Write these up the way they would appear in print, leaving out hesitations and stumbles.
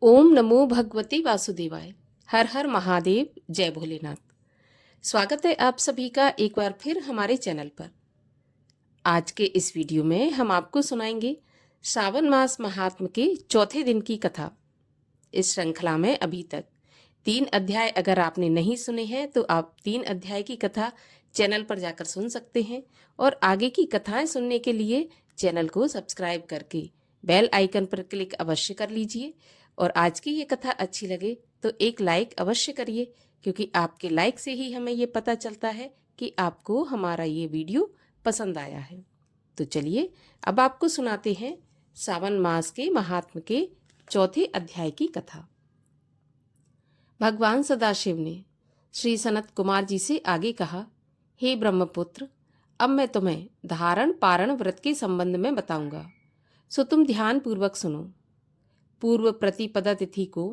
ओम नमो भगवते वासुदेवाय। हर हर महादेव, जय भोलेनाथ। स्वागत है आप सभी का एक बार फिर हमारे चैनल पर। आज के इस वीडियो में हम आपको सुनाएंगे श्रावण मास महात्म के चौथे दिन की कथा। इस श्रृंखला में अभी तक 3 अध्याय अगर आपने नहीं सुने हैं तो आप 3 अध्याय की कथा चैनल पर जाकर सुन सकते हैं, और आगे की कथाएं सुनने के लिए चैनल को सब्सक्राइब करके बेल आइकन पर क्लिक अवश्य कर लीजिए। और आज की ये कथा अच्छी लगे तो एक लाइक अवश्य करिए, क्योंकि आपके लाइक से ही हमें ये पता चलता है कि आपको हमारा ये वीडियो पसंद आया है। तो चलिए अब आपको सुनाते हैं सावन मास के महात्म के चौथे अध्याय की कथा। भगवान सदाशिव ने श्री सनत कुमार जी से आगे कहा, हे ब्रह्मपुत्र, अब मैं तुम्हें धारण पारण व्रत के संबंध में बताऊंगा, सो तुम ध्यान पूर्वक सुनो। पूर्व प्रतिपदा तिथि को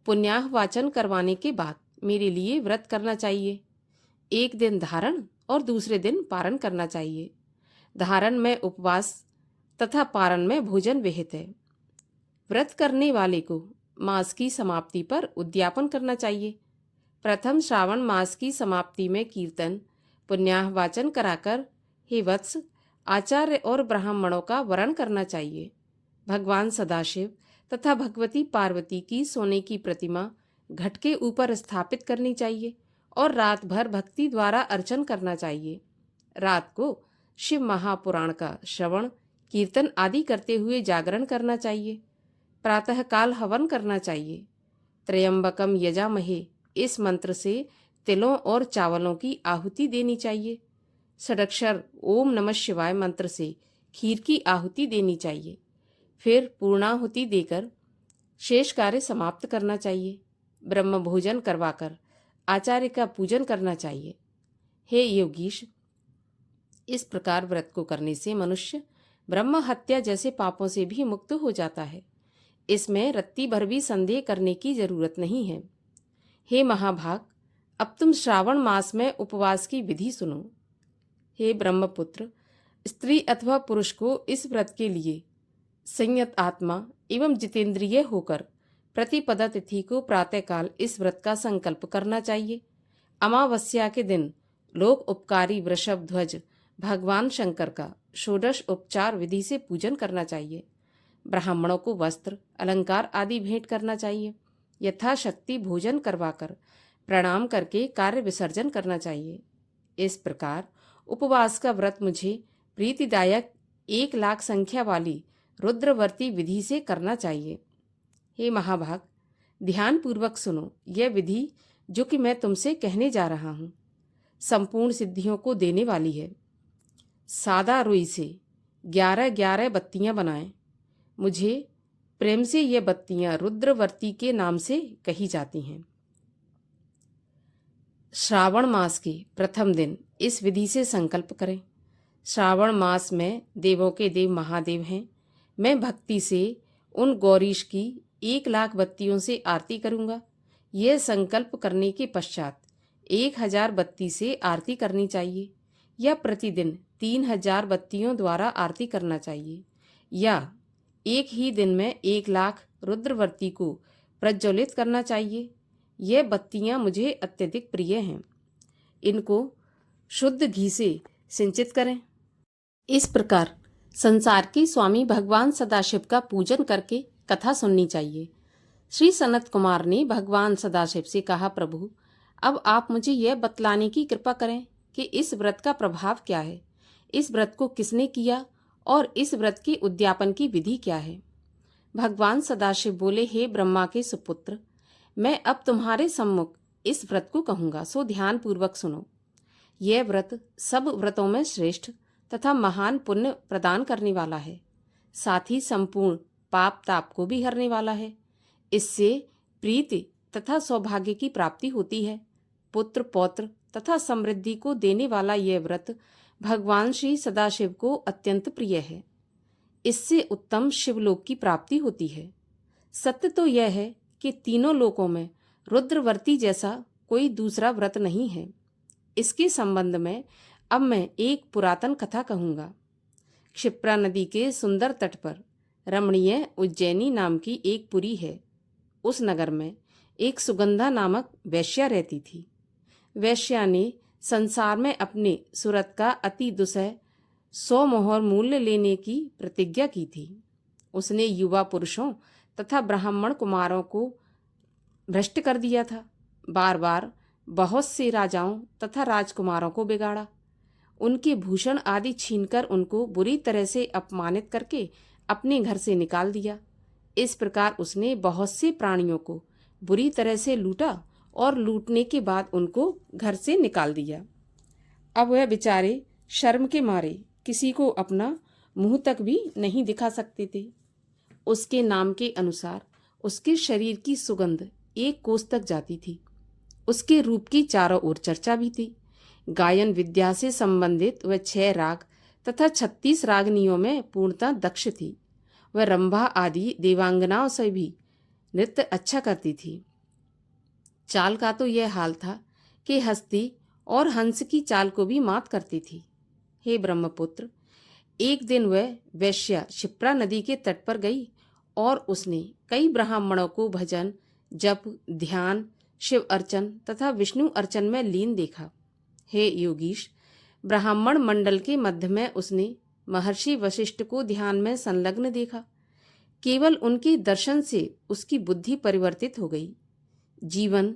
पुण्याह वाचन करवाने के बाद मेरे लिए व्रत करना चाहिए। एक दिन धारण और दूसरे दिन पारण करना चाहिए। धारण में उपवास तथा पारण में भोजन विहित है। व्रत करने वाले को मास की समाप्ति पर उद्यापन करना चाहिए। प्रथम श्रावण मास की समाप्ति में कीर्तन पुण्याह वाचन कराकर हे वत्स, आचार्य और ब्राह्मणों का वरण करना चाहिए। भगवान सदाशिव तथा भगवती पार्वती की सोने की प्रतिमा घट के ऊपर स्थापित करनी चाहिए और रात भर भक्ति द्वारा अर्चन करना चाहिए। रात को शिव महापुराण का श्रवण कीर्तन आदि करते हुए जागरण करना चाहिए। प्रातःकाल हवन करना चाहिए। त्रयंबकम यजामहे इस मंत्र से तिलों और चावलों की आहुति देनी चाहिए। षडक्षर ओम नमः शिवाय मंत्र से खीर की आहुति देनी चाहिए। फिर पूर्णाहुति देकर शेष कार्य समाप्त करना चाहिए। ब्रह्म भोजन करवाकर आचार्य का पूजन करना चाहिए। हे योगीश, इस प्रकार व्रत को करने से मनुष्य ब्रह्म हत्या जैसे पापों से भी मुक्त हो जाता है। इसमें रत्ती भर भी संदेह करने की जरूरत नहीं है। हे महाभाग, अब तुम श्रावण मास में उपवास की विधि सुनो। हे ब्रह्मपुत्र, स्त्री अथवा पुरुष को इस व्रत के लिए संयत आत्मा एवं जितेंद्रिय होकर प्रतिपदा तिथि को प्रातःकाल इस व्रत का संकल्प करना चाहिए। अमावस्या के दिन लोक उपकारी वृषभ ध्वज भगवान शंकर का षोडश उपचार विधि से पूजन करना चाहिए। ब्राह्मणों को वस्त्र अलंकार आदि भेंट करना चाहिए। यथाशक्ति भोजन करवाकर प्रणाम करके कार्य विसर्जन करना चाहिए। इस प्रकार उपवास का व्रत मुझे प्रीतिदायक 1,00,000 संख्या वाली रुद्रवर्ती विधि से करना चाहिए। हे महाभाग, ध्यान पूर्वक सुनो। यह विधि जो कि मैं तुमसे कहने जा रहा हूँ संपूर्ण सिद्धियों को देने वाली है। सादा रुई से 11-11 बत्तियां बनाएं। मुझे प्रेम से ये बत्तियां रुद्रवर्ती के नाम से कही जाती हैं। श्रावण मास के प्रथम दिन इस विधि से संकल्प करें। श्रावण मास में देवों के देव महादेव हैं। मैं भक्ति से उन गौरीश की 1,00,000 बत्तियों से आरती करूंगा। यह संकल्प करने के पश्चात 1,000 बत्ती से आरती करनी चाहिए, या प्रतिदिन 3,000 बत्तियों द्वारा आरती करना चाहिए, या एक ही दिन में 1,00,000 रुद्रवर्ती को प्रज्वलित करना चाहिए। यह बत्तियां मुझे अत्यधिक प्रिय हैं। इनको शुद्ध घी से सिंचित करें। इस प्रकार संसार के स्वामी भगवान सदाशिव का पूजन करके कथा सुननी चाहिए। श्री सनत कुमार ने भगवान सदाशिव से कहा, प्रभु, अब आप मुझे यह बतलाने की कृपा करें कि इस व्रत का प्रभाव क्या है, इस व्रत को किसने किया और इस व्रत के उद्यापन की विधि क्या है। भगवान सदाशिव बोले, हे ब्रह्मा के सुपुत्र, मैं अब तुम्हारे सम्मुख इस व्रत को कहूंगा, सो ध्यान पूर्वक सुनो। यह व्रत सब व्रतों में श्रेष्ठ तथा महान पुण्य प्रदान करने वाला है, साथ ही संपूर्ण पाप ताप को भी हरने वाला है। इससे प्रीति तथा सौभाग्य की प्राप्ति होती है। पुत्र पौत्र तथा समृद्धि को देने वाला यह व्रत भगवान श्री सदाशिव को अत्यंत प्रिय है। इससे उत्तम शिवलोक की प्राप्ति होती है। सत्य तो यह है कि तीनों लोकों में रुद्रवर्ती जैसा कोई दूसरा व्रत नहीं है। इसके संबंध में अब मैं एक पुरातन कथा कहूँगा। क्षिप्रा नदी के सुंदर तट पर रमणीय उज्जैनी नाम की एक पुरी है। उस नगर में एक सुगंधा नामक वैश्या रहती थी। वैश्या ने संसार में अपने सूरत का अति दुसह 100 मोहर मूल्य लेने की प्रतिज्ञा की थी। उसने युवा पुरुषों तथा ब्राह्मण कुमारों को भ्रष्ट कर दिया था। बार बार बहुत से राजाओं तथा राजकुमारों को बिगाड़ा। उनके भूषण आदि छीनकर उनको बुरी तरह से अपमानित करके अपने घर से निकाल दिया। इस प्रकार उसने बहुत से प्राणियों को बुरी तरह से लूटा और लूटने के बाद उनको घर से निकाल दिया। अब वह बेचारे शर्म के मारे किसी को अपना मुंह तक भी नहीं दिखा सकते थे। उसके नाम के अनुसार उसके शरीर की सुगंध 1 कोस तक जाती थी। उसके रूप की चारों ओर चर्चा भी थी। गायन विद्या से संबंधित वह 6 राग तथा 36 रागनियों में पूर्णतः दक्ष थी। वह रंभा आदि देवांगनाओं से भी नृत्य अच्छा करती थी। चाल का तो यह हाल था कि हस्ती और हंस की चाल को भी मात करती थी। हे ब्रह्मपुत्र, एक दिन वह वैश्या क्षिप्रा नदी के तट पर गई और उसने कई ब्राह्मणों को भजन, जप, ध्यान, शिव अर्चन तथा विष्णु अर्चन में लीन देखा। हे योगीश, ब्राह्मण मंडल के मध्य में उसने महर्षि वशिष्ठ को ध्यान में संलग्न देखा। केवल उनके दर्शन से उसकी बुद्धि परिवर्तित हो गई। जीवन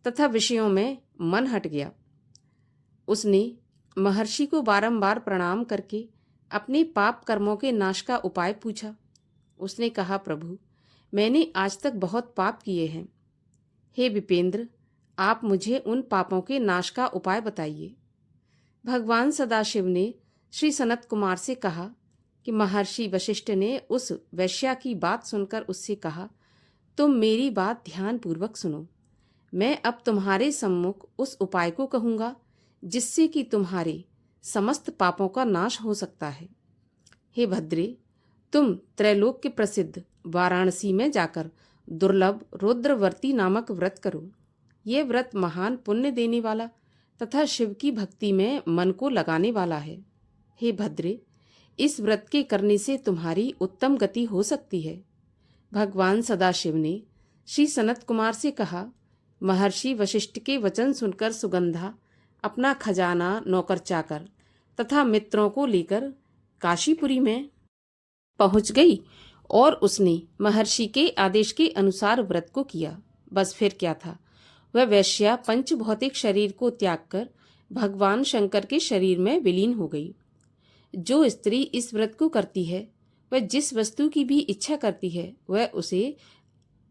तथा विषयों में मन हट गया। उसने महर्षि को बारंबार प्रणाम करके अपने पाप कर्मों के नाश का उपाय पूछा। उसने कहा, प्रभु, मैंने आज तक बहुत पाप किए हैं। हे विपेंद्र, आप मुझे उन पापों के नाश का उपाय बताइए। भगवान सदाशिव ने श्री सनत कुमार से कहा कि महर्षि वशिष्ठ ने उस वैश्या की बात सुनकर उससे कहा, तुम मेरी बात ध्यानपूर्वक सुनो। मैं अब तुम्हारे सम्मुख उस उपाय को कहूँगा जिससे कि तुम्हारे समस्त पापों का नाश हो सकता है। हे भद्रे, तुम त्रैलोक के प्रसिद्ध वाराणसी में जाकर दुर्लभ रुद्रवर्ती नामक व्रत करो। यह व्रत महान पुण्य देने वाला तथा शिव की भक्ति में मन को लगाने वाला है। हे भद्रे, इस व्रत के करने से तुम्हारी उत्तम गति हो सकती है। भगवान सदाशिव ने श्री सनत कुमार से कहा, महर्षि वशिष्ठ के वचन सुनकर सुगंधा अपना खजाना, नौकर चाकर तथा मित्रों को लेकर काशीपुरी में पहुंच गई और उसने महर्षि के आदेश के अनुसार व्रत को किया। बस फिर क्या था, वह वैश्या पंच भौतिक शरीर को त्याग कर भगवान शंकर के शरीर में विलीन हो गई। जो स्त्री इस व्रत को करती है, वह जिस वस्तु की भी इच्छा करती है वह उसे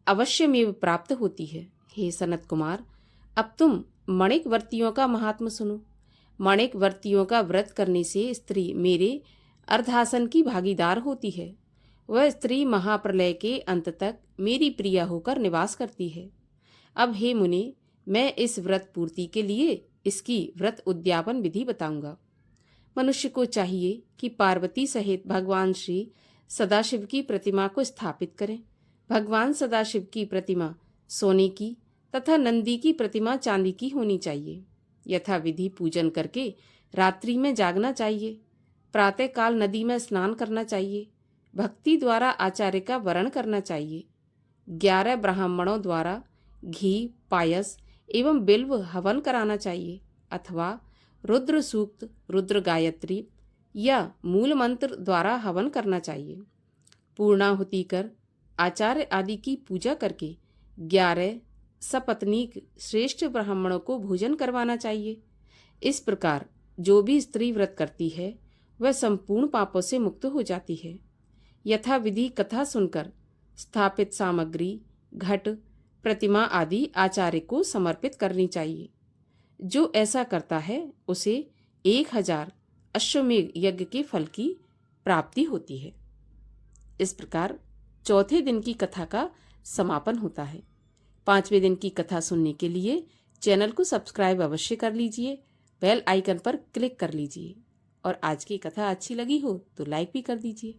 अवश्यमेव प्राप्त होती है। हे सनत कुमार, अब तुम मणिक वर्तियों का महात्म सुनो। मणिक वर्तियों का व्रत करने से स्त्री मेरे अर्धासन की भागीदार होती है। वह स्त्री महाप्रलय के अंत तक मेरी प्रिया होकर निवास करती है। अब हे मुनि, मैं इस व्रत पूर्ति के लिए इसकी व्रत उद्यापन विधि बताऊंगा। मनुष्य को चाहिए कि पार्वती सहित भगवान श्री सदाशिव की प्रतिमा को स्थापित करें। भगवान सदाशिव की प्रतिमा सोने की तथा नंदी की प्रतिमा चांदी की होनी चाहिए। यथा विधि पूजन करके रात्रि में जागना चाहिए। प्रातःकाल नदी में स्नान करना चाहिए। भक्ति द्वारा आचार्य का वरण करना चाहिए। 11 ब्राह्मणों द्वारा घी, पायस एवं बिल्व हवन कराना चाहिए अथवा रुद्र सूक्त, रुद्र गायत्री या मूल मंत्र द्वारा हवन करना चाहिए। पूर्णाहुति कर आचार्य आदि की पूजा करके 11 सपत्नीक श्रेष्ठ ब्राह्मणों को भोजन करवाना चाहिए। इस प्रकार जो भी स्त्री व्रत करती है वह संपूर्ण पापों से मुक्त हो जाती है। यथा विधि कथा सुनकर स्थापित सामग्री, घट, प्रतिमा आदि आचार्य को समर्पित करनी चाहिए। जो ऐसा करता है उसे 1000 अश्वमेध यज्ञ के फल की प्राप्ति होती है। इस प्रकार चौथे दिन की कथा का समापन होता है। 5वें दिन की कथा सुनने के लिए चैनल को सब्सक्राइब अवश्य कर लीजिए, बेल आइकन पर क्लिक कर लीजिए और आज की कथा अच्छी लगी हो तो लाइक भी कर दीजिए।